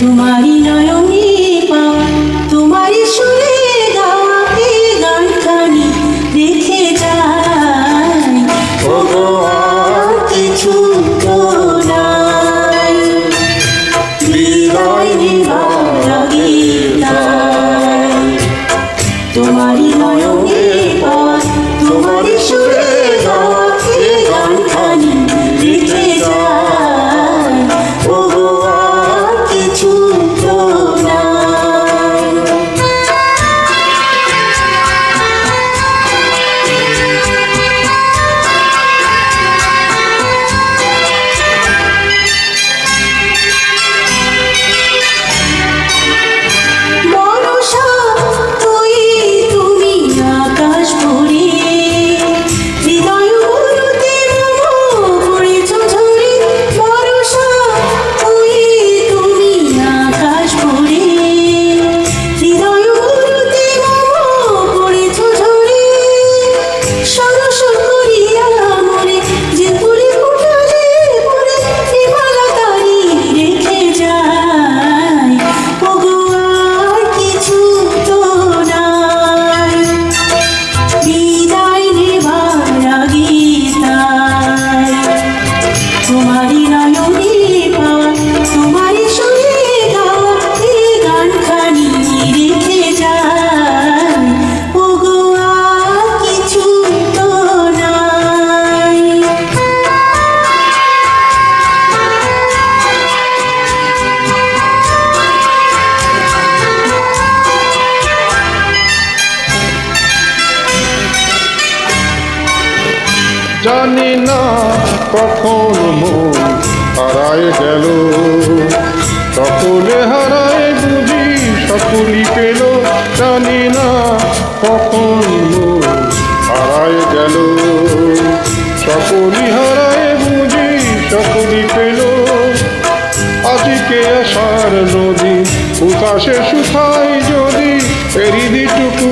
তোমারি নয়নে পাওয়া তোমারি সুরে গাওয়া এই গানখানি রেখে যাই। ওগো আর কিছু তো নাই, হৃদয় নেবার আগে তাই। তোমারি নয়নে পাওয়া তোমারি সুরে গাওয়া এই গানখানি রেখে যাই। ওগো আর কিছু তো নাই। বরষা হয়ে তুমি আকাশ ভরে, হৃদয় গুলোতে মোমো পড়েছ ঝরে। বরষা হয়ে তুমি আকাশ ভরে, হৃদয় গুলোতে মোমো পড়েছ ঝরে। সরস করিয়া মরে যে ফুলে ফোটালে পরে এ মালা তারি রেখে যাই। ওগো আর কিছু তো নাই, বিদায় নেবার আগে তাই। তোমারি নয়নে পাওয়া তোমারি সুরে গাওয়া এই গানখানি রেখে যাই। ওগো আর কিছু তো নাই। জানি না কখন মন হারায় গেল, সকলে হারায় বুঝি সকলই পেল। জানি না কখন মন হারায় গেল, সকলই হারায় বুঝি সকলই পেল। আজকে আসার নদী উতাসে শুকায় যদি হৃদিটুকু